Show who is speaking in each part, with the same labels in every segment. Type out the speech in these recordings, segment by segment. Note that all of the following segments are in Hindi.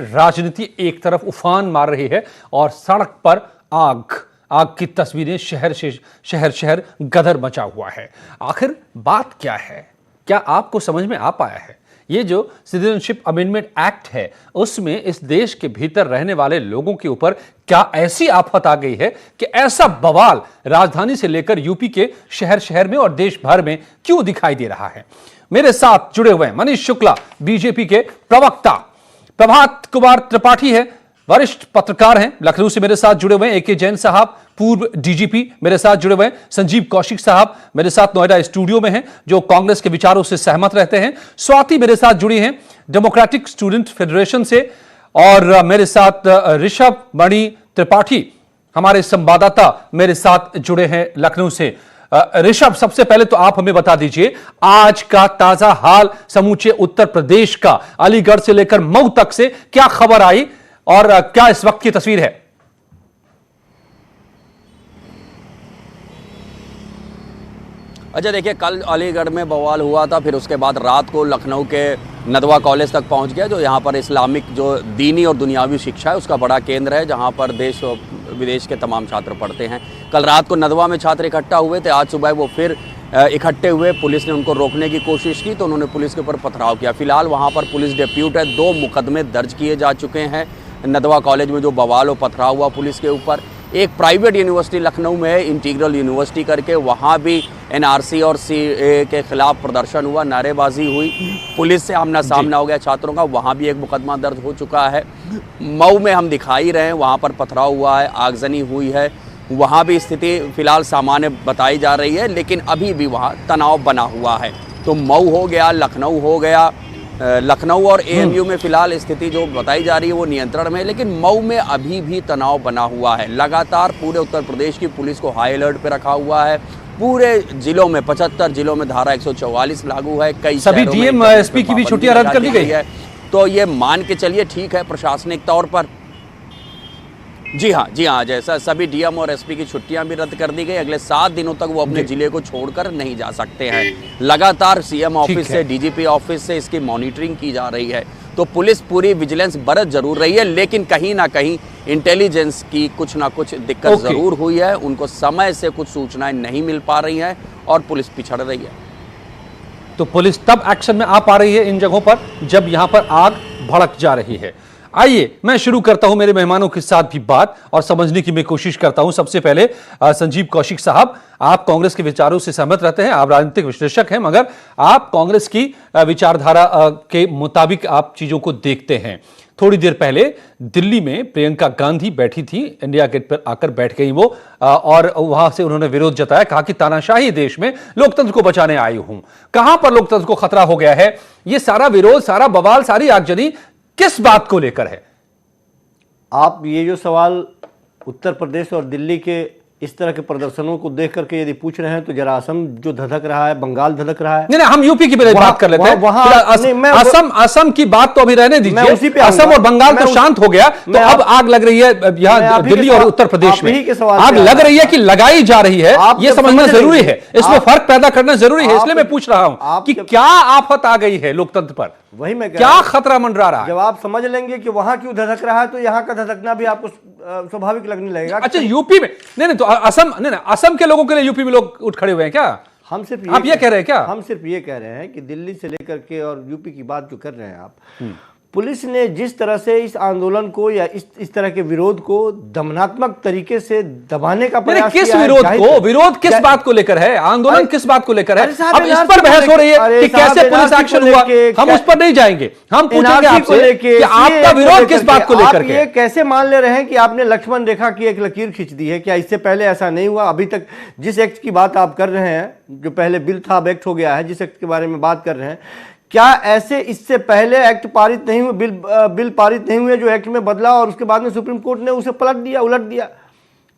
Speaker 1: राजनीति एक तरफ उफान मार रही है और सड़क पर आग की तस्वीरें शहर शहर गदर मचा हुआ है। आखिर बात क्या है? क्या आपको समझ में आ पाया है? ये जो सिटीजनशिप अमेंडमेंट एक्ट है उसमें इस देश के भीतर रहने वाले लोगों के ऊपर क्या ऐसी आफत आ गई है कि ऐसा बवाल राजधानी से लेकर यूपी के शहर शहर में और देश भर में क्यों दिखाई दे रहा है? मेरे साथ जुड़े हुए हैं मनीष शुक्ला, बीजेपी के प्रवक्ता, प्रभात कुमार त्रिपाठी है, वरिष्ठ पत्रकार हैं, लखनऊ से मेरे साथ जुड़े हुए हैं AK जैन साहब, पूर्व डीजीपी मेरे साथ जुड़े हुए हैं, संजीव कौशिक साहब मेरे साथ नोएडा स्टूडियो में हैं जो कांग्रेस के विचारों से सहमत रहते हैं, स्वाति मेरे साथ जुड़ी हैं डेमोक्रेटिक स्टूडेंट फेडरेशन से, और मेरे साथ ऋषभ मणि त्रिपाठी हमारे संवाददाता मेरे साथ जुड़े हैं लखनऊ से। ऋषभ, सबसे पहले तो आप हमें बता दीजिए आज का ताजा हाल समूचे उत्तर प्रदेश का, अलीगढ़ से लेकर मऊ तक से क्या खबर आई और क्या इस वक्त की तस्वीर है?
Speaker 2: अच्छा, देखिए, कल अलीगढ़ में बवाल हुआ था, फिर उसके बाद रात को लखनऊ के नदवा कॉलेज तक पहुंच गया, जो यहाँ पर इस्लामिक जो दीनी और दुनियावी शिक्षा है उसका बड़ा केंद्र है, जहाँ पर देश और विदेश के तमाम छात्र पढ़ते हैं। कल रात को नदवा में छात्र इकट्ठा हुए थे, आज सुबह वो फिर इकट्ठे हुए। पुलिस ने उनको रोकने की कोशिश की तो उन्होंने पुलिस के ऊपर पथराव किया। फिलहाल वहाँ पर पुलिस डिप्यूट है, 2 मुकदमे दर्ज किए जा चुके हैं नदवा कॉलेज में जो बवाल और पथराव हुआ पुलिस के ऊपर। एक प्राइवेट यूनिवर्सिटी लखनऊ में है, इंटीग्रल यूनिवर्सिटी करके, वहाँ भी NRC और CAA के खिलाफ प्रदर्शन हुआ, नारेबाजी हुई, पुलिस से आमना सामना हो गया छात्रों का, वहाँ भी एक मुकदमा दर्ज हो चुका है। मऊ में हम दिखाई रहे हैं, वहाँ पर पथराव हुआ है, आगजनी हुई है, वहाँ भी स्थिति फिलहाल सामान्य बताई जा रही है, लेकिन अभी भी वहाँ तनाव बना हुआ है। तो मऊ हो गया, लखनऊ हो गया, लखनऊ और AMU में फिलहाल स्थिति जो बताई जा रही है वो नियंत्रण में है, लेकिन मऊ में अभी भी तनाव बना हुआ है। लगातार पूरे उत्तर प्रदेश की पुलिस को हाई अलर्ट पे रखा हुआ है। पूरे जिलों में 75 जिलों में धारा 144 लागू है। कई
Speaker 1: सभी DM SP की भी छुट्टियां रद्द कर दी गई है।
Speaker 2: तो ये मान के चलिए ठीक है प्रशासनिक तौर पर। जी हाँ, जैसा सभी DM और SP की छुट्टियां भी रद्द कर दी गई। अगले 7 दिनों तक वो अपने जिले को छोड़कर नहीं जा सकते हैं। लगातार CM ऑफिस से, DGP ऑफिस से इसकी मॉनिटरिंग की जा रही है। तो पुलिस पूरी विजिलेंस बरत जरूर रही है, लेकिन कहीं ना कहीं इंटेलिजेंस की कुछ ना कुछ दिक्कत जरूर हुई है। उनको समय से कुछ सूचनाएं नहीं मिल पा रही हैं और पुलिस पिछड़ रही है।
Speaker 1: तो पुलिस तब एक्शन में आ पा रही है इन जगहों पर जब यहां पर आग भड़क जा रही है। आइए मैं शुरू करता हूं मेरे मेहमानों के साथ भी बात और समझने की मैं कोशिश करता हूं। सबसे पहले संजीव कौशिक साहब, आप कांग्रेस के विचारों से सहमत रहते हैं, आप राजनीतिक विश्लेषक हैं, मगर आप कांग्रेस की विचारधारा के मुताबिक आप चीजों को देखते हैं। थोड़ी देर पहले दिल्ली में प्रियंका गांधी बैठी थी, इंडिया गेट पर आकर बैठ गई वो, और वहां से उन्होंने विरोध जताया, कहा कि तानाशाही देश में लोकतंत्र को बचाने आई हूं। कहां पर लोकतंत्र को खतरा हो गया है? ये सारा विरोध, सारा बवाल, सारी आगजनी किस बात को लेकर है?
Speaker 3: आप ये जो सवाल उत्तर प्रदेश और दिल्ली के इस तरह के प्रदर्शनों को देख करके यदि पूछ रहे हैं तो जरा असम जो धधक रहा है, बंगाल धधक रहा है।
Speaker 1: नहीं, हम यूपी की बात कर लेते हैं। असम की बात तो अभी रहने दीजिए। असम और बंगाल तो शांत हो गया, तो अब आग लग रही है यहाँ दिल्ली और उत्तर प्रदेश में। आग लग रही है कि लगाई जा रही है, यह समझना जरूरी है, इसमें फर्क पैदा करना जरूरी है। इसलिए मैं पूछ रहा हूं कि क्या आफत आ गई है लोकतंत्र पर,
Speaker 3: वही मैं
Speaker 1: क्या खतरा मंडरा रहा है?
Speaker 3: जब आप समझ लेंगे कि वहां क्यों धधक रहा है तो यहाँ का धधकना भी आपको स्वाभाविक लगने लगेगा।
Speaker 1: अच्छा, यूपी में नहीं, तो असम नहीं, असम के लोगों के लिए यूपी में लोग उठ खड़े हुए हैं क्या?
Speaker 3: हम सिर्फ
Speaker 1: आप ये कह रहे हैं क्या?
Speaker 3: हम सिर्फ ये कह रहे हैं कि दिल्ली से लेकर के और यूपी की बात जो कर रहे हैं आप, पुलिस ने जिस तरह से इस आंदोलन को या इस तरह के विरोध को दमनात्मक तरीके से दबाने का प्रयास
Speaker 1: किया। किस विरोध को? विरोध किस बात को लेकर है? आंदोलन किस बात को लेकर है? अब इस पर बहस हो रही है कि कैसे पुलिस एक्शन हुआ, हम उस पर नहीं जाएंगे। हम पूछेंगे आपसे कि आपका विरोध किस बात को लेकर के?
Speaker 3: ये कैसे मान ले रहे हैं कि आपने लक्ष्मण रेखा की एक लकीर खींच दी है? क्या इससे पहले ऐसा नहीं हुआ? अभी तक जिस एक्ट की बात आप कर रहे हैं, जो पहले बिल था अब एक्ट हो गया है, जिस एक्ट के बारे में बात कर रहे हैं, क्या ऐसे इससे पहले एक्ट पारित नहीं हुए, बिल पारित नहीं हुए जो एक्ट में बदला और उसके बाद में सुप्रीम कोर्ट ने उसे पलट दिया, उलट दिया?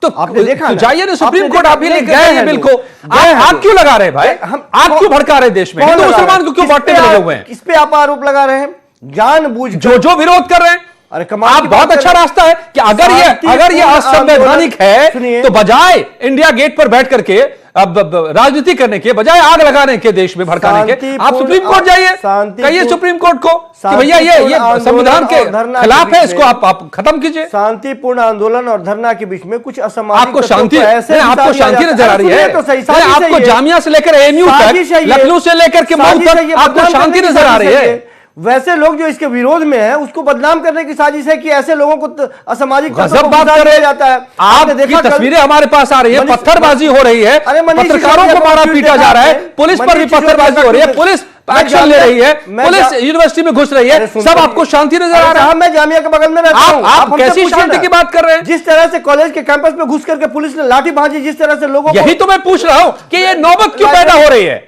Speaker 1: तो आपने देखा, तो जाइए ना सुप्रीम कोर्ट, आप ही गए हैं बिल को। आप क्यों लगा रहे हैं भाई? आप क्यों भड़का रहे देश में? हिंदू मुसलमान को क्यों बांटने में लगे हुए हैं?
Speaker 3: किस पे आप आरोप लगा रहे हैं? जानबूझ
Speaker 1: जो विरोध कर रहे हैं।
Speaker 3: अरे
Speaker 1: आप बहुत अच्छा रास्ता है कि अगर ये असंवैधानिक है तो बजाय इंडिया गेट पर बैठ करके राजनीति करने के बजाय आग लगाने के, देश में भड़काने के, आप सुप्रीम कोर्ट जाइए, कहिए सुप्रीम कोर्ट को कि भैया ये संविधान के खिलाफ है, इसको आप खत्म कीजिए।
Speaker 3: शांतिपूर्ण आंदोलन और धरना के बीच में कुछ असामाजिक
Speaker 1: आपको शांति नजर आ रही है? आपको जामिया से लेकर एएनयू तक, लखनऊ से लेकर के मऊ तक आपको शांति नजर आ रही है?
Speaker 3: वैसे लोग जो इसके विरोध में हैं उसको बदनाम करने की साजिश है कि ऐसे लोगों को असामाजिक
Speaker 1: गजब बात कर रहे जाता है। आपकी तस्वीरें हमारे पास आ रही है, पत्थरबाजी हो रही है, पत्रकारों को मारा पीटा जा रहा है, पुलिस पर भी पत्थरबाजी हो रही है, पुलिस एक्शन ले रही है, पुलिस यूनिवर्सिटी में घुस रही है, सब आपको शांति नजर आ रहा है?
Speaker 3: मैं जामिया के बगल में रहता हूं,
Speaker 1: आप कैसी शांति की बात कर रहे हैं?
Speaker 3: जिस तरह से कॉलेज के कैंपस में घुस करके पुलिस ने लाठीबाजी, जिस तरह से लोगों,
Speaker 1: यही तो मैं पूछ रहा हूं कि ये नौबत क्यों पैदा हो रही है,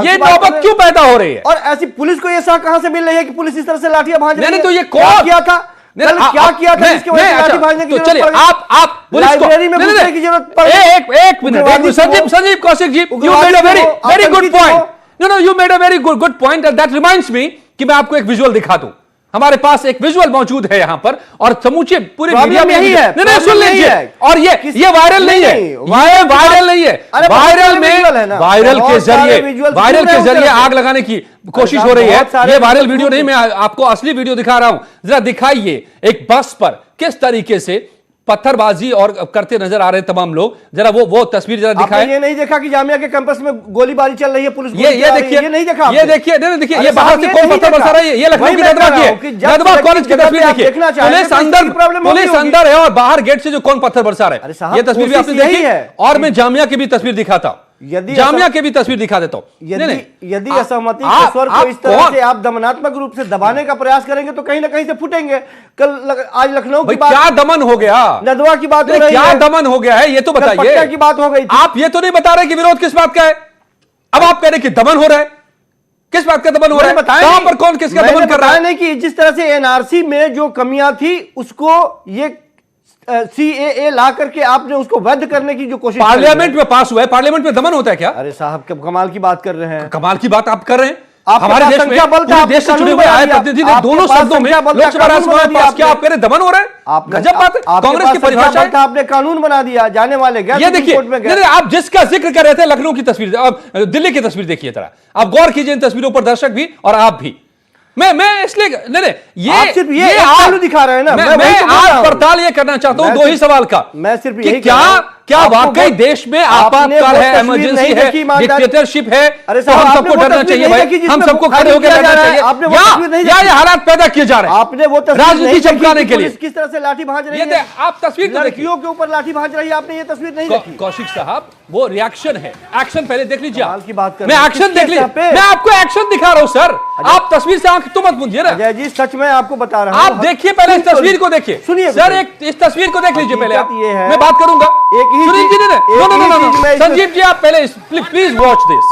Speaker 1: ये नौबत क्यों पैदा हो रही है?
Speaker 3: और ऐसी पुलिस को ये साख कहां से मिल रही है कि पुलिस इस तरह से लाठियां भांज रही है?
Speaker 1: नहीं तो ये कौन
Speaker 3: किया था, क्या किया था इसके वजह से लाठी भांजने की
Speaker 1: जरूरत पड़ी? आप लाइब्रेरी में घुसने की जरूरत पड़ी? एक minute, Sanjeev Kaushik ji, you made a very good point. No you made a very good point, that reminds me कि मैं आपको एक विजुअल दिखा दूं। हमारे पास एक विजुअल मौजूद है यहां पर, और समूचे पूरे मीडिया में यही है। नहीं सुन लीजिए, और ये वायरल नहीं है, वायरल नहीं है, वायरल के जरिए आग लगाने की कोशिश हो रही है। ये वायरल वीडियो नहीं, मैं आपको असली वीडियो दिखा रहा हूं। जरा दिखाइए एक बस पर किस तरीके से पत्थरबाजी और करते नजर आ रहे हैं तमाम लोग। जरा वो तस्वीर जरा दिखाएं।
Speaker 3: ये नहीं देखा कि जामिया के कैंपस में गोलीबारी चल रही है, पुलिस
Speaker 1: ये देखिए,
Speaker 3: ये नहीं देखा,
Speaker 1: ये देखिए, देखिए ये बाहर से कौन पत्थर बरसा रहा है? ये लखनऊ की नदवा की है, नदवा कॉलेज की तस्वीर देखिए, पुलिस अंदर है और बाहर गेट से जो कौन पत्थर बरसा रहे हैं, ये तस्वीर भी आपने देखी है। और मैं जामिया की भी तस्वीर दिखाता हूं, जामिया के भी तस्वीर दिखा देता हूं।
Speaker 3: यदि असहमति के स्वर को इस तरह से आप दमनात्मक रूप से दबाने का प्रयास करेंगे तो कहीं ना कहीं से फूटेंगे। आज लखनऊ की बात,
Speaker 1: क्या दमन हो गया,
Speaker 3: नदवा की बात हो रही है,
Speaker 1: क्या दमन हो गया है ये तो बताइए।
Speaker 3: पटना की बात हो गई,
Speaker 1: आप ये तो नहीं बता रहे कि विरोध किस बात का है। अब आप कह रहे कि दमन हो रहा है, किस बात का दमन हो रहा है? कहां पर कौन किसका दमन कर रहा है?
Speaker 3: नहीं कि जिस तरह से एनआरसी में जो कमियां थी उसको ये सीएए ला करके आपने उसको वैध करने की जो कोशिश,
Speaker 1: पार्लियामेंट में पास हुआ है, पार्लियामेंट में दमन होता है क्या?
Speaker 3: अरे साहब कमाल की बात कर रहे हैं,
Speaker 1: कमाल की बात आप कर रहे हैं।
Speaker 3: आप
Speaker 1: हमारे देश में पूरे देश से चुने हुए आए प्रतिनिधि ने दोनों शब्दों में लोकसभा राज्यसभा में पास किया, आप कह रहे दमन हो रहा है? गजब बात है। कांग्रेस की परिभाषा है,
Speaker 3: आपने कानून बना दिया, जाने वाले गए,
Speaker 1: ये देखिए, आप जिसका जिक्र कर रहे थे लखनऊ की तस्वीर, अब दिल्ली की तस्वीर देखिए जरा, आप गौर कीजिए इन तस्वीरों पर, दर्शक भी और आप भी। मैं इसलिए नहीं
Speaker 3: आप सिर्फ ये पहलू दिखा रहे हैं ना,
Speaker 1: मैं आज पड़ताल ये करना चाहता हूं दो ही सवाल का,
Speaker 3: मैं सिर्फ यही
Speaker 1: क्या वाकई देश में आपातकाल है, इमरजेंसी है, डिक्टेटरशिप है, तो हम सबको डरना चाहिए भाई, हम सबको खड़े होकर लड़ना चाहिए, या ये हालात पैदा किए जा रहे हैं
Speaker 3: आपने वो
Speaker 1: राजनीति चमकाने के लिए?
Speaker 3: किस तरह से लाठी भांज रही है,
Speaker 1: आप तस्वीर
Speaker 3: लड़कियों के ऊपर लाठी भांज रही है, आपने ये तस्वीर नहीं देखी?
Speaker 1: कौशिक साहब वो रिएक्शन है, एक्शन पहले देख लीजिए आप,
Speaker 3: की बात कर,
Speaker 1: मैं एक्शन देख लीजिए, मैं आपको एक्शन दिखा रहा हूं सर, आप तस्वीर से आंख तो मत मूंदिए ना।
Speaker 3: अजय जी सच में आपको बता रहा हूं,
Speaker 1: आप देखिए पहले इस तस्वीर को देखिए,
Speaker 3: सुनिए
Speaker 1: सर, एक इस तस्वीर को देख लीजिए पहले आप,
Speaker 3: ये है,
Speaker 1: मैं बात करूंगा,
Speaker 3: एक ही
Speaker 1: सुनील जी ने, नो संजीव जी आप पहले प्लीज वॉच दिस।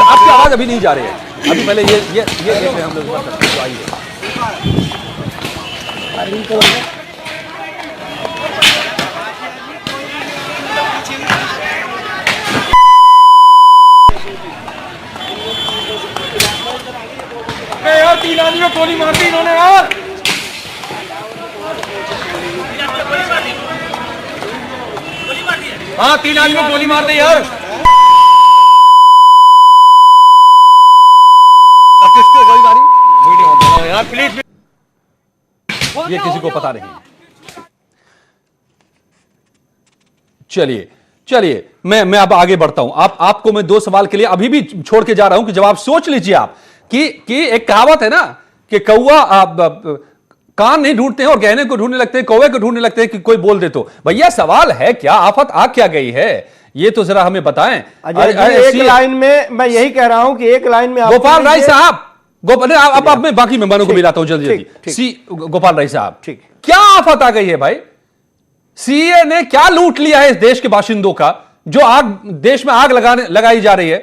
Speaker 1: आपकी आवाज अभी नहीं जा रही है, अभी पहले ये देख रहे हैं हम लोग, तो आइए।
Speaker 4: यार 3 आदमी को गोली मार दी इन्होंने यार, हाँ 3 आदमी को गोली मार दी यार।
Speaker 1: किसको गोली मारी?
Speaker 4: वीडियो यार प्लीज,
Speaker 1: ये किसी को पता नहीं। चलिए मैं अब आगे बढ़ता हूं। आपको मैं 2 सवाल के लिए अभी भी छोड़ के जा रहा हूं कि जवाब सोच लीजिए आप कि एक कहावत है ना कि कौवा कान नहीं ढूंढते हैं और गहने को ढूंढने लगते हैं, कौवे को ढूंढने लगते हैं कि कोई बोल दे तो। भैया सवाल है क्या, आफत आ क्या गई है, ये तो जरा हमें बताएं।
Speaker 3: एक लाइन में मैं यही कह रहा हूं कि एक लाइन में
Speaker 1: गोपाल राय साहब, अब मैं बाकी मेहमानों को मिलाता हूं जल्दी। गोपाल राय साहब, क्या आफत आ गई है भाई? सीए ने क्या लूट लिया है इस देश के बाशिंदों का, जो देश में आग लगाई जा रही है?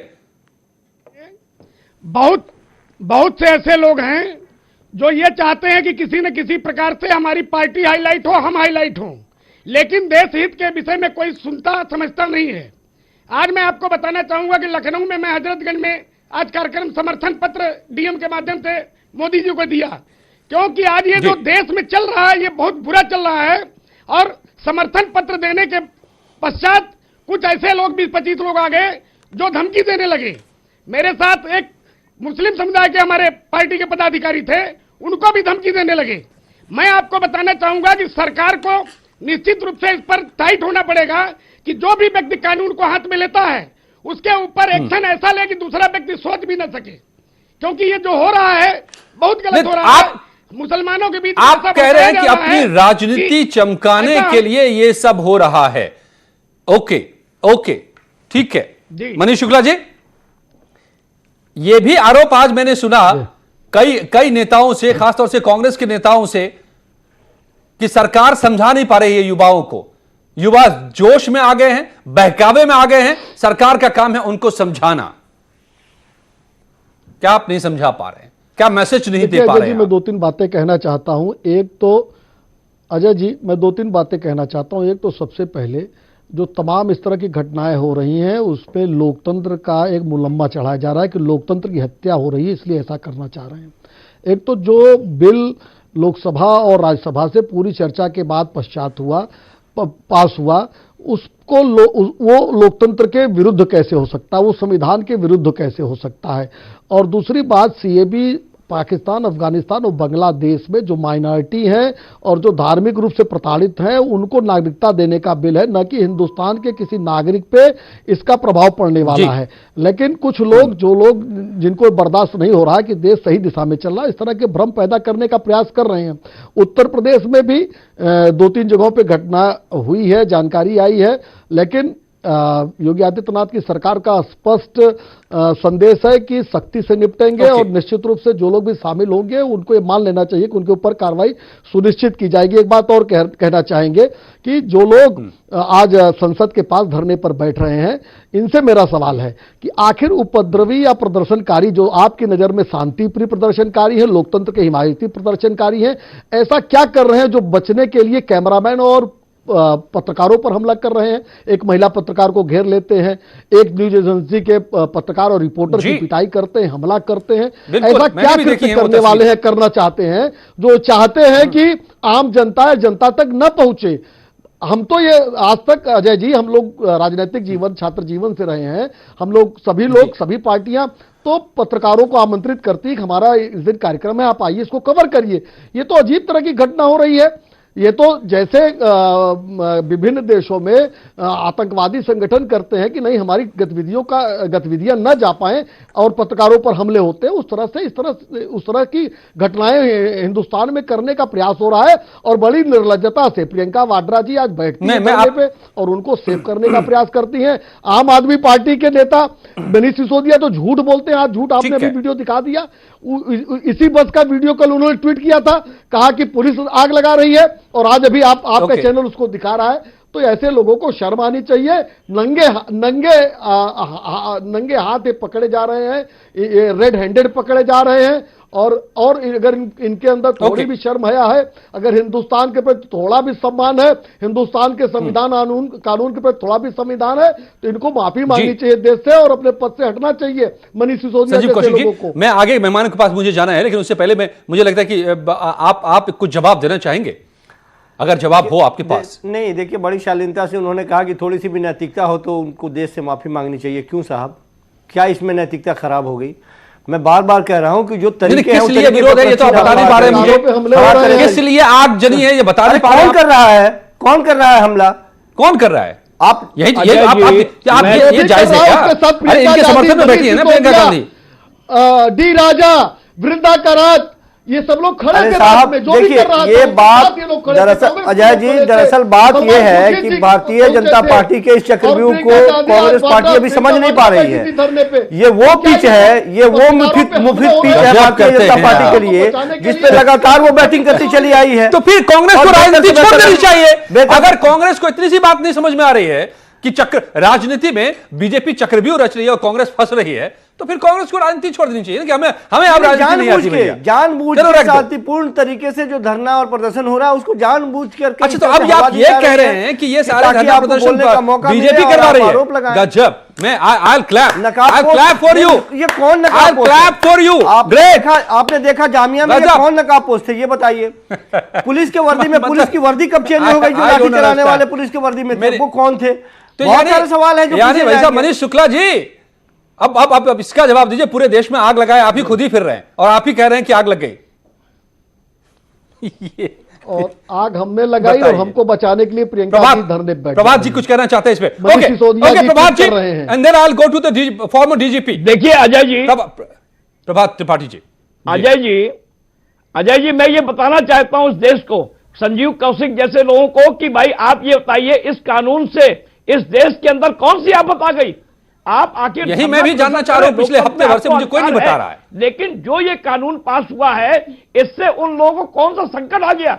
Speaker 5: बहुत से ऐसे लोग हैं जो ये चाहते हैं कि किसी न किसी प्रकार से हमारी पार्टी हाईलाइट हो, हम हाईलाइट हो, लेकिन देश हित के विषय में कोई सुनता समझता नहीं है। आज मैं आपको बताना चाहूंगा कि लखनऊ में मैं हजरतगंज में आज कार्यक्रम समर्थन पत्र डीएम के माध्यम से मोदी जी को दिया, क्योंकि आज ये जो देश में चल रहा है ये बहुत बुरा चल रहा है। और समर्थन पत्र देने के पश्चात कुछ ऐसे लोग 20-25 लोग आ गए जो धमकी देने लगे। मेरे साथ एक मुस्लिम समुदाय के हमारे पार्टी के पदाधिकारी थे, उनको भी धमकी देने लगे। मैं आपको बताना चाहूंगा कि सरकार को निश्चित रूप से इस पर टाइट होना पड़ेगा कि जो भी व्यक्ति कानून को हाथ में लेता है उसके ऊपर एक्शन ऐसा ले कि दूसरा व्यक्ति सोच भी न सके, क्योंकि ये जो हो रहा है बहुत गलत हो रहा है। मुसलमानों के बीच
Speaker 1: आप कह रहे हैं कि अपनी राजनीति चमकाने के लिए ये सब हो रहा है। ओके ओके, ठीक है। मनीष शुक्ला जी, ये भी आरोप आज मैंने सुना कई नेताओं से, खासतौर से कांग्रेस के नेताओं से, कि सरकार समझा नहीं पा रही है युवाओं को। युवा जोश में आ गए हैं, बहकावे में आ गए हैं, सरकार का काम है उनको समझाना। क्या आप नहीं समझा पा रहे हैं? क्या मैसेज नहीं दे पा रहे हैं?
Speaker 6: मैं 2-3 बातें कहना चाहता हूं। एक तो अजय जी, मैं 2-3 बातें कहना चाहता हूं। एक तो सबसे पहले जो तमाम इस तरह की घटनाएं हो रही हैं उस पे लोकतंत्र का एक मुलम्मा चढ़ाया जा रहा है कि लोकतंत्र की हत्या हो रही है, इसलिए ऐसा करना चाह रहे हैं। एक तो जो बिल लोकसभा और राज्यसभा से पूरी चर्चा के बाद पश्चात हुआ, पास हुआ, उसको वो लोकतंत्र के विरुद्ध कैसे हो सकता है, वो संविधान के विरुद्ध कैसे हो सकता है। और दूसरी बात, सीएबी पाकिस्तान, अफगानिस्तान और बांग्लादेश में जो माइनॉरिटी हैं और जो धार्मिक रूप से प्रताड़ित हैं उनको नागरिकता देने का बिल है, न कि हिंदुस्तान के किसी नागरिक पे इसका प्रभाव पड़ने वाला है। लेकिन कुछ लोग, जो लोग जिनको बर्दाश्त नहीं हो रहा है कि देश सही दिशा में चल रहा है, इस तरह के भ्रम पैदा करने का प्रयास कर रहे हैं। उत्तर प्रदेश में भी 2-3 जगहों पर घटना हुई है, जानकारी आई है, लेकिन योगी आदित्यनाथ की सरकार का स्पष्ट संदेश है कि सख्ती से निपटेंगे और निश्चित रूप से जो लोग भी शामिल होंगे उनको ये मान लेना चाहिए कि उनके ऊपर कार्रवाई सुनिश्चित की जाएगी। एक बात और कहना चाहेंगे कि जो लोग आज संसद के पास धरने पर बैठ रहे हैं, इनसे मेरा सवाल है कि आखिर उपद्रवी या प्रदर्शनकारी जो आपकी नजर में शांतिप्रिय प्रदर्शनकारी है, लोकतंत्र के हिमायती प्रदर्शनकारी हैं, ऐसा क्या कर रहे हैं जो बचने के लिए कैमरामैन और पत्रकारों पर हमला कर रहे हैं? एक महिला पत्रकार को घेर लेते हैं, एक न्यूज एजेंसी के पत्रकार और रिपोर्टर की पिटाई करते हैं, हमला करते हैं। ऐसा क्या करने वाले हैं, करना चाहते हैं, जो चाहते हैं कि आम जनता तक न पहुंचे? हम तो ये आज तक अजय जी, हम लोग राजनीतिक जीवन, छात्र जीवन से रहे हैं, हम लोग सभी पार्टियां तो पत्रकारों को आमंत्रित करती है कि हमारा इस दिन कार्यक्रम है, आप आइए, इसको कवर करिए। ये तो अजीब तरह की घटना हो रही है। ये तो जैसे विभिन्न देशों में आतंकवादी संगठन करते हैं कि नहीं, हमारी गतिविधियां न जा पाएं और पत्रकारों पर हमले होते हैं, उस तरह की घटनाएं हिंदुस्तान में करने का प्रयास हो रहा है। और बड़ी निर्लज्जता से प्रियंका वाड्रा जी आज बैठती हैं पे और उनको सेव करने का प्रयास करती हैं। आम आदमी पार्टी के नेता मनीष सिसोदिया तो झूठ बोलते हैं। आज झूठ आपने अभी वीडियो दिखा दिया, इसी बस का वीडियो कल उन्होंने ट्वीट किया था, कहा कि पुलिस आग लगा रही है, और आज अभी आपका चैनल उसको दिखा रहा है। तो ऐसे लोगों को शर्म आनी चाहिए। नंगे हाथ ये पकड़े जा रहे हैं, ये रेड हैंडेड पकड़े जा रहे हैं। और अगर इनके अंदर थोड़ी भी शर्म हया है, अगर हिंदुस्तान के प्रति थोड़ा भी सम्मान है, हिंदुस्तान के संविधान कानून के प्रति थोड़ा भी संविधान है, तो इनको माफी मांगनी चाहिए देश से और अपने पद से हटना चाहिए मनीष सिसोदिया जैसे लोगों को।
Speaker 1: मैं आगे मेहमानों के पास मुझे जाना है, लेकिन उससे पहले मुझे लगता है कि आप कुछ जवाब देना चाहेंगे, अगर जवाब हो आपके पास।
Speaker 3: नहीं, देखिए, बड़ी शालीनता से उन्होंने कहा कि थोड़ी सी भी नैतिकता हो तो उनको देश से माफी मांगनी चाहिए। क्यों साहब, क्या इसमें नैतिकता खराब हो गई? मैं बार बार कह रहा हूं कि जो तरीके हैं,
Speaker 1: किस लिए विरोध है ये तो आप बता नहीं पा रहे मुझे। किस लिए आग जनी है ये बता नहीं पा रहे।
Speaker 3: कौन कर रहा है? कौन कर रहा है हमला?
Speaker 1: कौन कर रहा है?
Speaker 3: आप
Speaker 1: ये जायज है क्या? अरे इनके समर्थन में बैठी है ना प्रियंका गांधी,
Speaker 6: डी राजा, वृंदा करात, ये सब लोग खड़े थे
Speaker 3: साहब।
Speaker 6: में, जो भी कर रहा
Speaker 3: ये
Speaker 6: था,
Speaker 3: बात
Speaker 6: दरअसल
Speaker 3: अजय जी, दरअसल बात ये है कि भारतीय जनता पार्टी के इस चक्रव्यूह को कांग्रेस पार्टी अभी समझ नहीं पा रही है। ये वो पिच है, ये वो मुफिद पिच है भारतीय जनता पार्टी के लिए, जिस पे लगातार वो बैटिंग करती चली आई है।
Speaker 1: तो फिर कांग्रेस को राजनीति छोड़ देनी चाहिए। अगर कांग्रेस को इतनी सी बात नहीं समझ में आ रही है कि राजनीति में बीजेपी चक्रव्यूह रच रही है और कांग्रेस फंस रही है, तो फिर कांग्रेस को राजनीति छोड़ देनी चाहिए कि हमें अब राजनीति नहीं आती भैया।
Speaker 3: जानबूझ
Speaker 1: चलो
Speaker 3: के
Speaker 1: रख दो।
Speaker 3: शांतिपूर्ण तरीके से जो धरना और प्रदर्शन हो रहा है उसको जानबूझ कर
Speaker 1: अच्छा, तो अब आप ये कह रहे हैं कि ये सारे धरना प्रदर्शन बीजेपी करवा रही है? गजब। मैं I'll clap for you।
Speaker 3: ये कौन नकाब
Speaker 1: I'll
Speaker 3: post
Speaker 1: clap for you।
Speaker 3: Great. आपने देखा जामिया में ये
Speaker 1: गजब।
Speaker 3: कौन नकाब पोस्ट है ये बताइए। पुलिस के वर्दी में, पुलिस की वर्दी कब चेंज हो गई? जो
Speaker 1: I
Speaker 3: लाठी
Speaker 1: don't
Speaker 3: चलाने
Speaker 1: understand।
Speaker 3: वाले पुलिस की वर्दी में थे
Speaker 1: मेरे-
Speaker 3: वो कौन थे?
Speaker 1: तो
Speaker 3: बहुत सारे सवाल हैं जो
Speaker 1: यानी
Speaker 3: पूछे
Speaker 1: भाई साहब
Speaker 3: जाएंगे।
Speaker 1: मनीष शुक्ला जी, अब इसका जवाब दीजिए। पूरे देश में आग लगाए आप ही खुद ही फिर रहे हैं और आप ही कह रहे हैं कि आग लग गई। ये
Speaker 6: और आग हमने लगाई और
Speaker 1: बताइए।
Speaker 6: हमको बचाने के लिए प्रियंका
Speaker 1: प्रभात
Speaker 6: जी धरने पे बैठ
Speaker 1: प्रभात
Speaker 6: गए।
Speaker 1: जी कुछ कहना चाहते हैं इस पे?
Speaker 6: Manish
Speaker 1: okay
Speaker 6: Sisodia
Speaker 1: okay
Speaker 6: ji
Speaker 1: Prabhat
Speaker 6: tweet
Speaker 1: ji,
Speaker 6: कर रहे हैं।
Speaker 1: And then I will go to the former DGP.
Speaker 7: देखिए अजय जी,
Speaker 1: प्रभात त्रिपाठी जी।
Speaker 7: अजय जी मैं ये बताना चाहता हूं इस देश को, संजीव कौशिक जैसे लोगों को, कि भाई आप ये बताइए इस कानून से इस देश के अंदर कौन सी आफत आ गई? आप आखिर
Speaker 1: यही मैं भी जानना चाह रहा हूं, पिछले हफ्ते भर से मुझे कोई नहीं बता रहा है।
Speaker 7: लेकिन जो ये कानून पास हुआ है इससे उन लोगों को कौन सा संकट आ गया?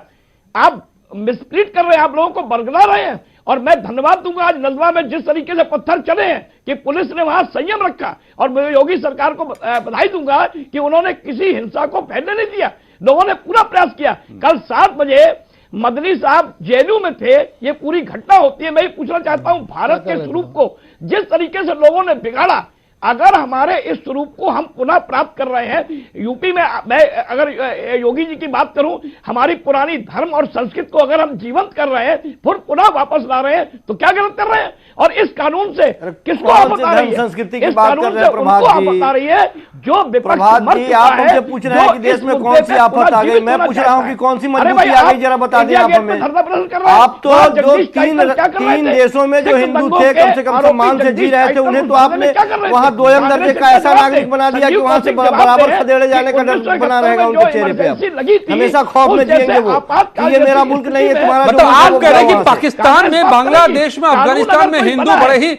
Speaker 7: आप मिसप्रीट कर रहे हैं, आप लोगों को बरगला रहे हैं। और मैं धन्यवाद दूंगा आज नजवा में जिस तरीके से पत्थर चले हैं कि पुलिस ने वहां संयम रखा, और मैं योगी सरकार को बधाई दूंगा कि उन्होंने किसी हिंसा को फैलने नहीं दिया। लोगों ने पूरा प्रयास किया। कल 7 बजे मदनी साहब जेलू में थे, ये पूरी घटना होती है। मैं ये पूछना चाहता हूं, भारत के स्वरूप को जिस तरीके से लोगों ने बिगाड़ा, अगर हमारे इस स्वरूप को हम पुनः प्राप्त कर रहे हैं, यूपी में मैं अगर योगी जी की बात करूं, हमारी पुरानी धर्म और संस्कृति को अगर हम जीवंत कर रहे हैं, फिर पुनः वापस ला रहे हैं, तो क्या गलत कर रहे हैं? और इस कानून से किसको आप बता रही है?
Speaker 3: संस्कृति की
Speaker 7: इस
Speaker 3: बात
Speaker 7: कानून
Speaker 3: कर रहे हैं
Speaker 7: से उनको आप बता रही है जो विपक्ष मर
Speaker 3: जी।
Speaker 7: चुका
Speaker 3: आप
Speaker 7: है,
Speaker 3: हमसे पूछ रहे हैं कि देश में
Speaker 7: जो
Speaker 3: कौन
Speaker 7: इस
Speaker 3: सी
Speaker 7: मुद्दे पे
Speaker 3: आफत आ गई।
Speaker 7: पुनर्जीवित
Speaker 3: मैं
Speaker 7: होना
Speaker 3: पूछ रहा
Speaker 7: चाहता
Speaker 3: हूं कि
Speaker 7: है।
Speaker 3: कौन सी
Speaker 7: अरे
Speaker 3: मजबूती
Speaker 7: भाई,
Speaker 3: आ गई,
Speaker 7: आप
Speaker 3: जरा बता दें
Speaker 7: इंडिया
Speaker 3: आप
Speaker 7: गेट पे
Speaker 3: हमें।
Speaker 7: धरना प्रदर्शन कर रहे हैं।
Speaker 3: आप तो
Speaker 7: वहाँ
Speaker 3: जो
Speaker 7: जगदीश टाइटल क्या कर रहे
Speaker 3: तीन
Speaker 7: थे?
Speaker 3: देशों में जो
Speaker 7: सिख
Speaker 3: हिंदू
Speaker 7: दंगों
Speaker 3: थे,
Speaker 7: के
Speaker 3: कम से कम
Speaker 7: आरोपी
Speaker 3: सम्मान से जी
Speaker 7: जगदीश
Speaker 3: रहे थे,
Speaker 7: टाइटल
Speaker 3: उन्हें तो
Speaker 7: उस
Speaker 3: आपने
Speaker 7: मामले में क्या कर रहे थे?
Speaker 3: वहां दोयम
Speaker 7: कांग्रेस
Speaker 3: दर्जे
Speaker 7: के
Speaker 3: का ऐसा
Speaker 7: जवाब
Speaker 3: नागरिक
Speaker 7: दें।
Speaker 3: बना दिया कि
Speaker 7: संजीव
Speaker 3: वहां से
Speaker 7: कौशिक जवाब
Speaker 3: बराबर
Speaker 7: दें
Speaker 3: खदेड़े जाने
Speaker 7: कि
Speaker 3: का डर
Speaker 7: 1971
Speaker 3: बना रहेगा
Speaker 7: में
Speaker 3: उनके
Speaker 7: जो
Speaker 3: चेहरे पे।
Speaker 7: इमरजेंसी लगी थी,
Speaker 3: हमेशा खौफ में
Speaker 7: उस जैसे
Speaker 3: जिएंगे वो
Speaker 7: आपातकाल
Speaker 3: कि ये मेरा
Speaker 7: जैसी
Speaker 3: मुल्क नहीं है,
Speaker 7: स्थिति में
Speaker 3: तुम्हारा जो
Speaker 1: मतलब
Speaker 3: मुल्क है
Speaker 1: आप
Speaker 3: वो
Speaker 1: कह रहे हैं कि
Speaker 3: वहां से।
Speaker 1: पाकिस्तान में, बांग्लादेश में, अफगानिस्तान में हिंदू बड़े ही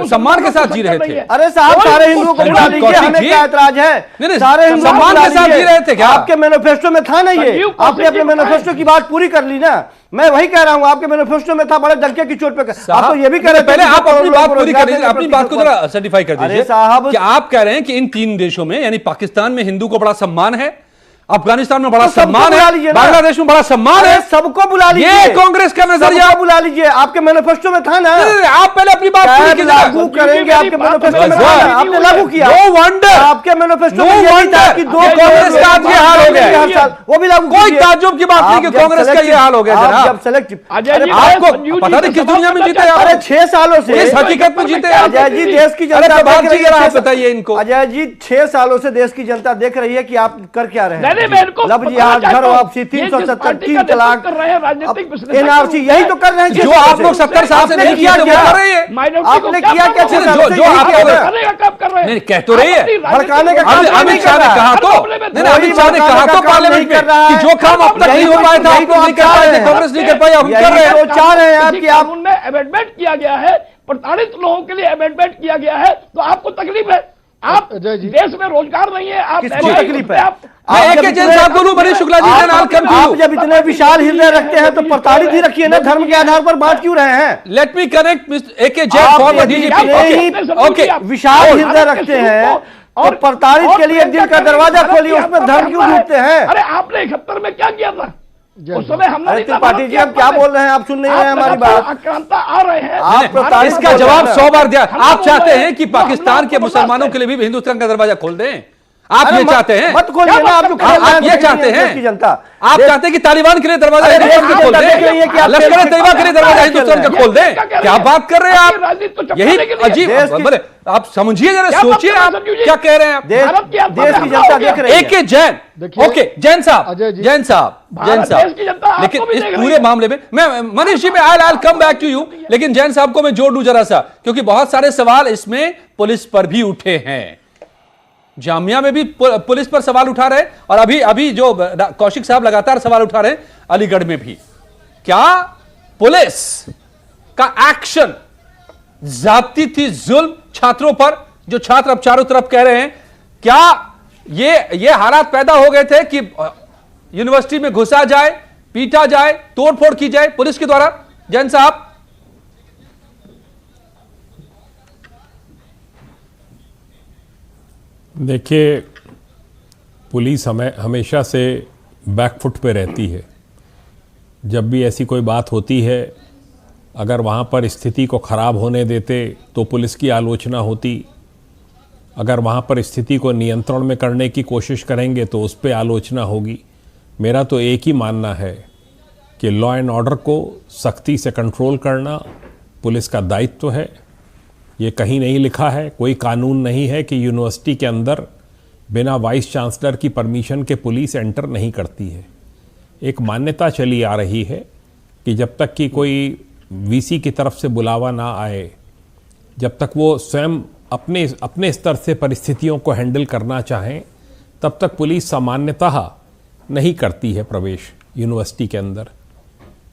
Speaker 1: सम्मान के साथ जी रहे थे।
Speaker 3: अरे साहब, सारे हिंदुओं को बुला लीजिए,
Speaker 1: कौशिक
Speaker 3: हमें
Speaker 1: जी,
Speaker 3: क्या ऐतराज है?
Speaker 1: नहीं,
Speaker 3: सारे हिंदुओं को
Speaker 1: सम्मान
Speaker 3: बुला
Speaker 1: के साथ
Speaker 3: लीजिए।
Speaker 1: जी रहे थे क्या?
Speaker 3: आपके मैनिफेस्टो में था ना ये?
Speaker 7: संजीव कौशिक
Speaker 3: आपने अपने
Speaker 7: जी
Speaker 3: मैनिफेस्टो की बात पूरी कर ली ना? मैं वही कह रहा हूं, आपके मैनिफेस्टो में था, बड़े डंके की चोट पे। आप तो ये भी कह रहे थे
Speaker 1: पहले
Speaker 3: कि
Speaker 1: आप अपनी बात पूरी कर लीजिए,
Speaker 3: रोजगार
Speaker 1: अपनी बात को
Speaker 3: देने
Speaker 1: जरा सर्टिफाई कर दीजिए।
Speaker 3: अरे साहब,
Speaker 1: कि आप कह रहे हैं कि इन 3 देशों में, यानी पाकिस्तान में हिंदू को बड़ा सम्मान है, अफगानिस्तान में बड़ा
Speaker 3: तो सबको
Speaker 1: सम्मान
Speaker 3: बुला
Speaker 1: है,
Speaker 3: लीजिए ना।
Speaker 1: बांग्लादेश में बड़ा सम्मान
Speaker 3: अरे
Speaker 1: है,
Speaker 3: सबको बुला लीजिए।
Speaker 1: ये कांग्रेस का नजरिया।
Speaker 3: सबको बुला लीजिए, आपके मैनिफेस्टो में था ना?
Speaker 1: आप पहले अपनी बात पूरी
Speaker 3: कैब
Speaker 1: कीजिए।
Speaker 3: लागू करेंगे, आपके मैनिफेस्टो में था ना? आपने लागू किया।
Speaker 1: नो वंडर,
Speaker 3: आपके मैनिफेस्टो
Speaker 1: नो
Speaker 3: में ये भी था
Speaker 1: वंडर
Speaker 3: कि दो
Speaker 1: कांग्रेस का आज ये हाल हो गया है।
Speaker 3: हर साल वो भी लागू
Speaker 1: कोई
Speaker 3: कीजिए।
Speaker 1: ताज्जुब की बात नहीं कि
Speaker 3: आप जब
Speaker 1: कांग्रेस का ये हाल हो गया
Speaker 3: आप
Speaker 1: जनाब।
Speaker 3: जब सेलेक्ट
Speaker 7: अजय
Speaker 3: अरे
Speaker 7: जी,
Speaker 1: आपको
Speaker 7: संजीव जी
Speaker 1: पता नहीं
Speaker 7: से
Speaker 1: किस दुनिया में
Speaker 7: सवाल
Speaker 1: जीते
Speaker 7: करना
Speaker 1: आप।
Speaker 3: अरे 6 सालों से
Speaker 1: किस हकीकत में जीते आप?
Speaker 3: अजय जी, देश की
Speaker 1: अरे
Speaker 3: जनता
Speaker 1: प्रभात
Speaker 3: देख
Speaker 1: जी,
Speaker 3: रही
Speaker 1: जरा
Speaker 3: है।
Speaker 1: आप बताइए इनको।
Speaker 3: अजय जी, 6 सालों से देश की जनता देख रही है कि आप कर क्या रहे
Speaker 7: नहीं,
Speaker 3: हैं।
Speaker 7: मैं इनको
Speaker 3: लब
Speaker 7: बताना
Speaker 3: जिहाद,
Speaker 7: चाहता
Speaker 3: घर
Speaker 7: हूं,
Speaker 3: वापसी,
Speaker 7: ये
Speaker 3: 370,
Speaker 7: जिस पार्टी
Speaker 3: 3
Speaker 7: का
Speaker 3: तलाक,
Speaker 7: नेतृत्व कर रहे हैं, राजनीतिक विश्लेषण
Speaker 3: एनआरसी, यही तो कर रहे हैं।
Speaker 1: जो आप लोग 70 साल से नहीं किया वो कर रही है।
Speaker 3: आपने किया क्या?
Speaker 1: जो- जो आप नहीं कह तो रही है।
Speaker 3: भड़काने का काम
Speaker 1: अमित शाह ने कहा तो, नहीं अमित शाह ने कहा तो पार्लियामेंट में कि जो काम अब तक नहीं हो पाया था, आप लोग नहीं कर पाए थे, कांग्रेस नहीं कर पाई, हम कर रहे हैं।
Speaker 3: तो चाह रहे हैं आप कि आप
Speaker 7: कानून में अमेंडमेंट किया गया है, प्रताड़ित लोगों के लिए अमेंडमेंट किया गया है, तो आपको तकलीफ है? आप
Speaker 6: अजय जी।
Speaker 7: देश में रोजगार नहीं है, आप
Speaker 3: किसको
Speaker 7: महंगाई
Speaker 3: तकलीफ
Speaker 7: पे
Speaker 3: है?
Speaker 7: आप
Speaker 1: मैं
Speaker 3: आप
Speaker 1: एक
Speaker 3: जब
Speaker 1: जैन
Speaker 3: इतने-
Speaker 1: साहब बोलूं, Manish Shukla ji, then I'll come to
Speaker 3: आप
Speaker 1: you.
Speaker 3: जब इतने विशाल हृदय रखते हैं तो प्रताड़ित ही रखिए ना, धर्म के आधार पर बांट क्यों रहे हैं?
Speaker 1: Let me connect Mr. AK Jain,
Speaker 3: आप
Speaker 1: former
Speaker 3: यदि
Speaker 1: DGP.
Speaker 3: अपने
Speaker 1: Okay.
Speaker 3: ही
Speaker 1: Okay.
Speaker 3: विशाल हृदय रखते हैं तो प्रताड़ित के लिए दिल का दरवाजा खोलिए, उसमें धर्म क्यों ढूंढते हैं?
Speaker 7: अरे आपने 71 में क्या किया था? उस समय हमने
Speaker 3: अरे
Speaker 7: नहीं था,
Speaker 3: त्रिपाठी जी,
Speaker 7: भारत
Speaker 3: आप क्या बोल रहे हैं? आप सुन नहीं रहे हैं हमारी बात।
Speaker 7: आक्रांता आ रहे हैं।
Speaker 3: आप प्रताड़ित
Speaker 1: इसका
Speaker 3: बोल
Speaker 1: जवाब
Speaker 3: रहे हैं।
Speaker 1: 100 बार दिया।
Speaker 7: हम
Speaker 1: आप
Speaker 7: बोल
Speaker 1: चाहते
Speaker 7: रहे
Speaker 1: हैं कि
Speaker 7: हैं,
Speaker 1: पाकिस्तान
Speaker 7: हम
Speaker 1: के
Speaker 7: लोग
Speaker 1: मुसलमानों के लिए भी हिंदुस्तान का दरवाजा खोल दें? आप
Speaker 3: अरे
Speaker 1: ये
Speaker 3: मत-
Speaker 1: चाहते हैं?
Speaker 3: मत खोलिए ना, आप जो
Speaker 7: क्या
Speaker 3: कर रहे
Speaker 1: आप
Speaker 3: हैं,
Speaker 1: ये
Speaker 3: देख
Speaker 1: चाहते
Speaker 3: रही है
Speaker 1: हैं?
Speaker 3: देश की जनता।
Speaker 1: आप चाहते हैं कि तालिबान के लिए दरवाजा
Speaker 3: अरे
Speaker 1: हिंदुस्तान
Speaker 3: देश
Speaker 1: का
Speaker 3: की
Speaker 1: खोल
Speaker 3: जनता देख रही है कि
Speaker 1: दें,
Speaker 3: आप
Speaker 1: लश्कर
Speaker 3: देश
Speaker 1: तैयबा के लिए दरवाजा
Speaker 3: की
Speaker 1: हिंदुस्तान का
Speaker 3: जनता
Speaker 1: खोल दें? क्या बात कर रहे हैं
Speaker 7: आपकी
Speaker 1: आप?
Speaker 7: राजनीति तो चपकाने
Speaker 1: यही
Speaker 7: के लिए।
Speaker 1: अजीब,
Speaker 3: देश की-
Speaker 1: बोले आप समझिए जरा,
Speaker 7: क्या बात
Speaker 1: सोचिए
Speaker 7: कर रहे
Speaker 1: आप
Speaker 7: हैं संजीव जी?
Speaker 1: क्या कह रहे हैं आप?
Speaker 7: भारत की
Speaker 3: देश की जनता देख रही है।
Speaker 1: AK जैन,
Speaker 6: देखिए,
Speaker 1: ओके जैन साहब,
Speaker 6: अजय जी,
Speaker 1: जैन साहब, जैन
Speaker 7: भारत देश की
Speaker 1: साहब,
Speaker 7: जनता आपको
Speaker 1: लेकिन
Speaker 7: भी
Speaker 1: इस
Speaker 7: देख रही
Speaker 1: पूरे
Speaker 7: है।
Speaker 1: मामले में मैं मनीष जी में आई कम बैक टू यू, लेकिन जैन साहब को मैं जोड़ दूं जरा सा, क्योंकि बहुत सारे सवाल इसमें पुलिस पर भी उठे हैं। जामिया में भी पुलिस पर सवाल उठा रहे, और अभी जो कौशिक साहब लगातार सवाल उठा रहे हैं अलीगढ़ में भी। क्या पुलिस का एक्शन ज्यादती थी, जुल्म छात्रों पर, जो छात्र अब चारों तरफ कह रहे हैं? क्या ये हालात पैदा हो गए थे कि यूनिवर्सिटी में घुसा जाए, पीटा जाए, तोड़फोड़ की जाए पुलिस के द्वारा? जैन साहब,
Speaker 8: देखिए, पुलिस हमेशा से बैकफुट पे रहती है। जब भी ऐसी कोई बात होती है, अगर वहाँ पर स्थिति को ख़राब होने देते तो पुलिस की आलोचना होती, अगर वहाँ पर स्थिति को नियंत्रण में करने की कोशिश करेंगे तो उस पर आलोचना होगी। मेरा तो एक ही मानना है कि लॉ एंड ऑर्डर को सख्ती से कंट्रोल करना पुलिस का दायित्व है। ये कहीं नहीं लिखा है, कोई कानून नहीं है कि यूनिवर्सिटी के अंदर बिना वाइस चांसलर की परमिशन के पुलिस एंटर नहीं करती है। एक मान्यता चली आ रही है कि जब तक कि कोई वीसी की तरफ से बुलावा ना आए, जब तक वो स्वयं अपने स्तर से परिस्थितियों को हैंडल करना चाहें, तब तक पुलिस सामान्यतः नहीं करती है प्रवेश यूनिवर्सिटी के अंदर।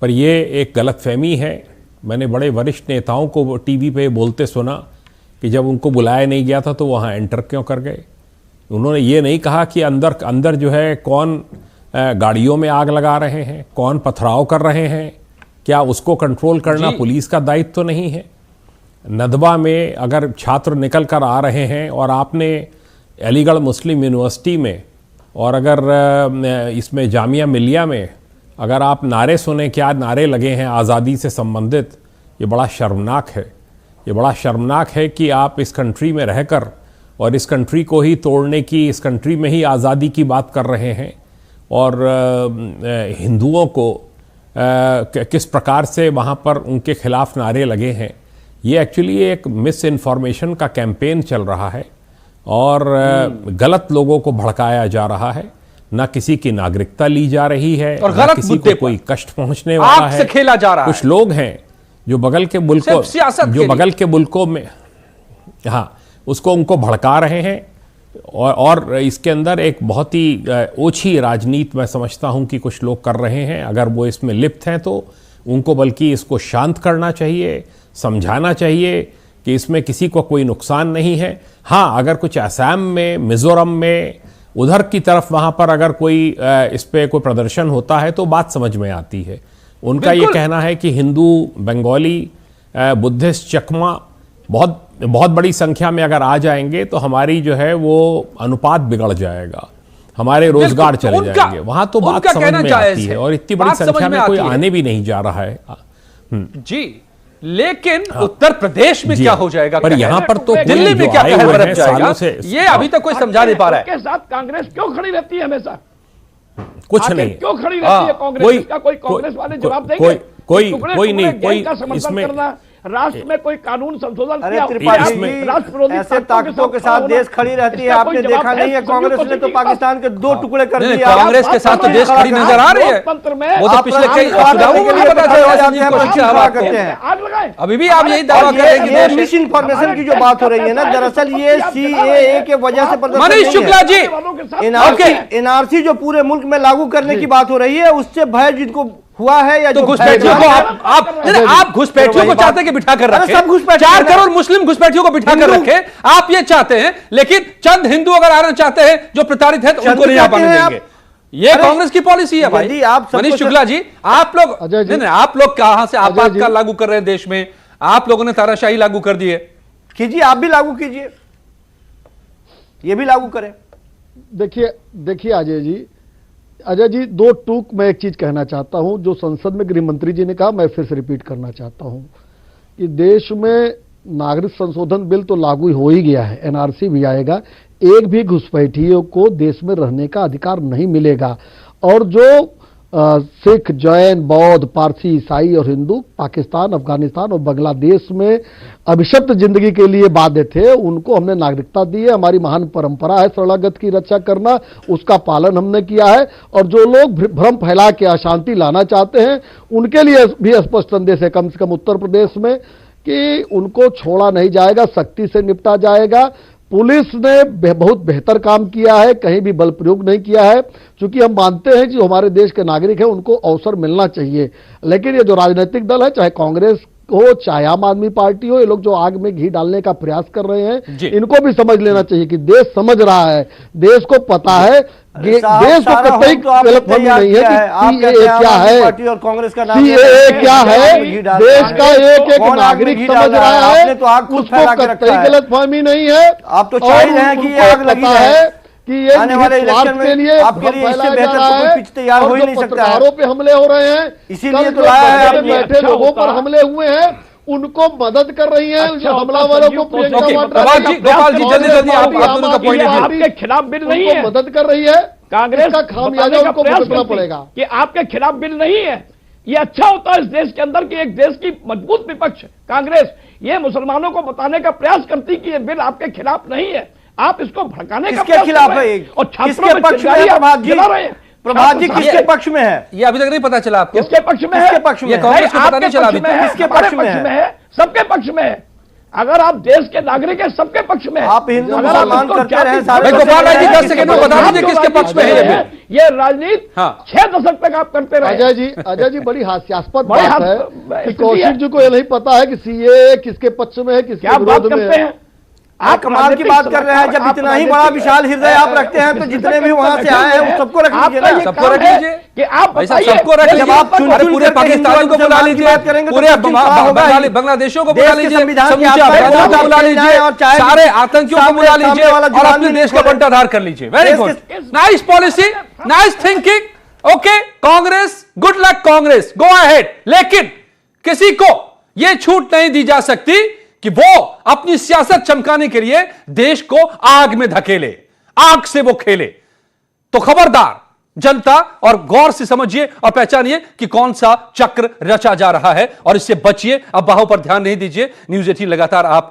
Speaker 8: पर ये एक गलतफहमी है। मैंने बड़े वरिष्ठ नेताओं को टीवी पे बोलते सुना कि जब उनको बुलाया नहीं गया था तो वहाँ एंटर क्यों कर गए। उन्होंने ये नहीं कहा कि अंदर जो है कौन गाड़ियों में आग लगा रहे हैं, कौन पथराव कर रहे हैं, क्या उसको कंट्रोल करना पुलिस का दायित्व तो नहीं है। नदवा में अगर छात्र निकल कर आ रहे हैं और आपने अलीगढ़ मुस्लिम यूनिवर्सिटी में और अगर इसमें जामिया मिलिया में अगर आप नारे सुने, क्या नारे लगे हैं आज़ादी से संबंधित, ये बड़ा शर्मनाक है। ये बड़ा शर्मनाक है कि आप इस कंट्री में रहकर और इस कंट्री को ही तोड़ने की, इस कंट्री में ही आज़ादी की बात कर रहे हैं और हिंदुओं को किस प्रकार से वहाँ पर उनके खिलाफ नारे लगे हैं। ये एक्चुअली एक मिस इन्फॉर्मेशन का कैंपेन चल रहा है और गलत लोगों को भड़काया जा रहा है। ना किसी की नागरिकता ली जा रही है
Speaker 1: और
Speaker 8: ना किसी को कोई कष्ट पहुंचने वाला है।
Speaker 1: खेला जा रहा
Speaker 8: कुछ लोग हैं जो बगल के मुल्कों में उसको उनको भड़का रहे हैं और इसके अंदर एक बहुत ही ओछी राजनीति मैं समझता हूं कि कुछ लोग कर रहे हैं। अगर वो इसमें लिप्त हैं तो उनको बल्कि इसको शांत करना चाहिए, समझाना चाहिए कि इसमें किसी को कोई नुकसान नहीं है। हाँ, अगर कुछ असम में, मिजोरम में, उधर की तरफ वहाँ पर अगर कोई इस पे कोई प्रदर्शन होता है तो बात समझ में आती है। उनका ये कहना है कि हिंदू, बंगाली, बुद्धिस्ट, चकमा बहुत बड़ी संख्या में अगर आ जाएंगे तो हमारी जो है वो अनुपात बिगड़ जाएगा, हमारे रोजगार चले जाएंगे। वहाँ तो बात समझ में आती है और इतनी बड़ी संख्या में कोई आने भी नहीं जा रहा है।
Speaker 1: जी, लेकिन उत्तर प्रदेश में क्या हो जाएगा,
Speaker 8: पर यहाँ पर तो
Speaker 1: दिल्ली में क्या कहर बरप जाएगा, ये अभी तक कोई समझा नहीं पा रहा है।
Speaker 7: के साथ कांग्रेस क्यों खड़ी रहती है हमेशा?
Speaker 8: कुछ नहीं,
Speaker 7: क्यों खड़ी रहती है कांग्रेस? का कोई कांग्रेस वाले जवाब देंगे?
Speaker 8: कोई नहीं
Speaker 7: इसमें राष्ट्र में कोई कानून संशोधन
Speaker 3: अरे त्रिपाठी जी, ऐसे ताकतों के साथ देश खड़ी रहती है। आपने देखा नहीं है कांग्रेस ने तो पाकिस्तान के 2 टुकड़े कर दिए।
Speaker 1: कांग्रेस के साथ तो देश खड़ी नजर आ रही है। वो तो पिछले कई चुनावों में पता चला। अभी भी आप यही दावा कर रहे हैं कि
Speaker 3: मिस इन्फॉर्मेशन की जो बात हो रही है ना, दरअसल ये सीएए के वजह से
Speaker 1: मनीष शुक्ला जी,
Speaker 3: एनआरसी जो पूरे मुल्क में लागू करने की बात हो रही है, उससे भय जिनको हुआ है या
Speaker 1: तो घुसपैठियों को आप घुसपैठियों को चाहते हैं कि बिठा कर रखें।
Speaker 3: सब घुसपैठियों
Speaker 1: 4 करोड़ मुस्लिम घुसपैठियों को बिठा कर रखें, आप ये चाहते हैं। लेकिन चंद हिंदू अगर आना चाहते हैं जो प्रताड़ित है तो उनको नहीं आ पाने देंगे। ये कांग्रेस की पॉलिसी है भाई। मनीष शुक्ला जी, आप लोग कहां से आपातकाल लागू कर रहे हैं देश में? आप लोगों ने तानाशाही लागू कर दी है।
Speaker 3: कीजिए, आप भी लागू कीजिए, ये भी लागू करें।
Speaker 6: देखिए अजय जी 2 टूक मैं एक चीज कहना चाहता हूं जो संसद में गृह मंत्री जी ने कहा, मैं फिर से रिपीट करना चाहता हूं कि देश में नागरिक संशोधन बिल तो लागू हो ही गया है, एनआरसी भी आएगा। एक भी घुसपैठियों को देश में रहने का अधिकार नहीं मिलेगा। और जो सिख, जैन, बौद्ध, पारसी, ईसाई और हिंदू पाकिस्तान, अफगानिस्तान और बांग्लादेश में अभिशप्त जिंदगी के लिए बाध्य थे, उनको हमने नागरिकता दी है। हमारी महान परंपरा है शरणागत की रक्षा करना, उसका पालन हमने किया है। और जो लोग भ्रम फैला के अशांति लाना चाहते हैं, उनके लिए भी स्पष्ट संदेश है कम से कम उत्तर प्रदेश में कि उनको छोड़ा नहीं जाएगा, सख्ती से निपटा जाएगा। पुलिस ने बहुत बेहतर काम किया है, कहीं भी बल प्रयोग नहीं किया है, क्योंकि हम मानते हैं कि जो हमारे देश के नागरिक हैं उनको अवसर मिलना चाहिए। लेकिन ये जो राजनीतिक दल है, चाहे कांग्रेस हो चाहे आम आदमी पार्टी हो, ये लोग जो आग में घी डालने का प्रयास कर रहे
Speaker 1: जी।
Speaker 6: हैं, इनको भी समझ लेना चाहिए कि देश समझ रहा है, देश को पता है, देश को कतई गलतफहमी नहीं है कि सीएए क्या है,
Speaker 3: पार्टी और कांग्रेस का नाम
Speaker 6: सीएए क्या है, देश का एक एक
Speaker 3: कौन आग में
Speaker 6: नागरिक
Speaker 3: घी
Speaker 6: समझ
Speaker 3: डाल रहा
Speaker 6: रहा
Speaker 3: है?
Speaker 6: है,
Speaker 3: आपने तो आग खुद
Speaker 6: उसको
Speaker 3: फैला के रखा
Speaker 6: कतई
Speaker 3: है।
Speaker 6: गलतफहमी नहीं है।
Speaker 3: आप तो चाह रहे हैं कि ये आग लगी
Speaker 6: पता
Speaker 3: है
Speaker 6: कि ये
Speaker 3: आने वाले
Speaker 6: निहित स्वार्थ
Speaker 3: इलेक्शन
Speaker 6: के
Speaker 3: में
Speaker 6: लिए
Speaker 3: आपके लिए इससे
Speaker 6: फैलाया
Speaker 3: बेहतर
Speaker 6: जा
Speaker 3: तो
Speaker 6: रहा
Speaker 3: कोई
Speaker 6: है,
Speaker 3: पिच तैयार
Speaker 6: और
Speaker 3: हो ही
Speaker 6: जो
Speaker 3: नहीं सकता है।
Speaker 6: पत्रकारों पे हमले हो रहे हैं,
Speaker 3: इसीलिए
Speaker 6: कल
Speaker 3: तो
Speaker 6: जो
Speaker 3: लाया है
Speaker 6: बदले में
Speaker 3: आपने।
Speaker 6: बैठे लोगों पर हमले हुए हैं, उनको मदद कर रही है,
Speaker 7: अच्छा
Speaker 6: जो हमला
Speaker 7: होता
Speaker 6: वालों
Speaker 7: संजीव
Speaker 6: को प्रियंका
Speaker 1: ओके,
Speaker 6: वाड्रा
Speaker 1: प्रभात
Speaker 6: ने
Speaker 1: जी,
Speaker 6: अपने
Speaker 1: गोपाल जी,
Speaker 6: आप
Speaker 1: जल्दी जल्दी आप
Speaker 6: आम
Speaker 1: दोनों का
Speaker 6: आदमी
Speaker 1: point of view।
Speaker 6: पार्टी
Speaker 7: आपके खिलाफ बिल नहीं
Speaker 6: उनको
Speaker 7: है,
Speaker 6: मदद कर रही है,
Speaker 7: कांग्रेस
Speaker 6: इसका खामियाजा
Speaker 7: बताने का
Speaker 6: उनको
Speaker 7: प्रयास
Speaker 6: भुगतना
Speaker 7: करती
Speaker 6: पड़ेगा।
Speaker 7: कि आपके खिलाफ बिल नहीं है। ये अच्छा होता है इस देश के अंदर कि एक देश की मजबूत विपक्ष कांग्रेस ये मुसलमानों को बताने का प्रयास करती कि ये बिल आपके खिलाफ नहीं है, आप इसको भड़काने का
Speaker 3: किसके
Speaker 7: प्रयास
Speaker 3: खिलाफ
Speaker 7: कर रहे
Speaker 3: है?
Speaker 7: हैं। और छात्रों
Speaker 3: किसके
Speaker 7: में
Speaker 3: पक्ष में है
Speaker 7: चिंगारी आप
Speaker 3: प्रभात जी?
Speaker 7: जला रहे हैं।
Speaker 3: प्रभात जी
Speaker 7: छात्र
Speaker 3: किसके पक्ष में है?
Speaker 1: ये अभी तक नहीं पता चला आपको?
Speaker 7: किसके पक्ष में
Speaker 3: किसके
Speaker 7: है?
Speaker 3: पक्ष में
Speaker 1: ये
Speaker 3: है?
Speaker 1: कांग्रेस को
Speaker 7: नहीं,
Speaker 1: पता नहीं
Speaker 7: आपके
Speaker 1: चला
Speaker 7: पक्ष
Speaker 1: अभी
Speaker 7: में
Speaker 1: तक।
Speaker 7: है,
Speaker 3: किसके
Speaker 7: हमारे
Speaker 3: पक्ष में
Speaker 7: पक्ष
Speaker 3: है?
Speaker 7: में है, सबके पक्ष में है। अगर आप देश के नागरिक हैं, सबके पक्ष में है।
Speaker 3: आप हिंदू
Speaker 7: अगर
Speaker 3: मुसलमान
Speaker 7: इसको
Speaker 3: करते
Speaker 7: जाति
Speaker 3: रहे सारे
Speaker 1: भाई गोपाल भाई जी, 10 सेकंड में बता दीजिए
Speaker 7: आप
Speaker 1: किसके
Speaker 7: जो
Speaker 1: पक्ष में है ये
Speaker 7: राजनीति
Speaker 1: बिल।
Speaker 7: ये राजनीति
Speaker 1: हाँ।
Speaker 7: 6 दशक तक आप करते रहे।
Speaker 6: अजय जी बड़ी हास्यास्पद
Speaker 7: बड़ी
Speaker 6: बात है
Speaker 7: हास्य-
Speaker 6: कि
Speaker 7: स्थिति है।
Speaker 6: कौशिक जी को ये नहीं पता है कि सीए किसके पक्ष में है, किसके
Speaker 7: क्या बात
Speaker 6: विरोध में
Speaker 7: करते
Speaker 6: है।
Speaker 7: हैं
Speaker 3: आप कमाल की बात कर रहे हैं। जब इतना ही बड़ा विशाल हृदय आप रखते हैं तो जितने भी वहां से आए हैं उन सबको रख लीजिए ना।
Speaker 1: सबको रख लीजिए
Speaker 7: कि आप
Speaker 1: भाई साहब,
Speaker 7: बताइए,
Speaker 1: सबको रख
Speaker 7: जब
Speaker 1: लीजिए।
Speaker 7: आप चुन-
Speaker 1: अरे
Speaker 7: चुन
Speaker 1: पूरे
Speaker 7: करके
Speaker 1: पाकिस्तानियों को बुला
Speaker 3: मुसलमान की
Speaker 1: लीजिए,
Speaker 3: बात करेंगे तो
Speaker 1: पूरे
Speaker 3: फिर चिंता होगा ही।
Speaker 1: बांग्लादेशियों को
Speaker 3: देश
Speaker 1: बुला
Speaker 3: के
Speaker 1: लीजिए,
Speaker 3: संविधान की
Speaker 1: समूचे
Speaker 3: आपका
Speaker 1: अफगानियों को
Speaker 3: आप
Speaker 1: बुला
Speaker 3: चाहे
Speaker 1: लीजिए,
Speaker 3: और चाहे
Speaker 1: सारे आतंकियों को बुला
Speaker 3: सामने
Speaker 1: लीजिए
Speaker 3: वाला
Speaker 1: और
Speaker 3: जुबान
Speaker 1: अपने
Speaker 3: भी
Speaker 1: देश का
Speaker 3: खोले।
Speaker 1: बंटाधार कर लीजिए। वेरी
Speaker 3: देश
Speaker 1: गुड,
Speaker 3: के-
Speaker 1: nice policy, nice thinking. Okay Congress, good luck Congress, go ahead. लेकिन किसी को यह छूट नहीं दी जा सकती कि वो अपनी सियासत चमकाने के लिए देश को आग में धकेले, आग से वो खेले। तो खबरदार जनता, और गौर से समझिए और पहचानिए कि कौन सा चक्र रचा जा रहा है और इससे बचिए। अब बाहों पर ध्यान नहीं दीजिए। न्यूज़ 18 लगातार आप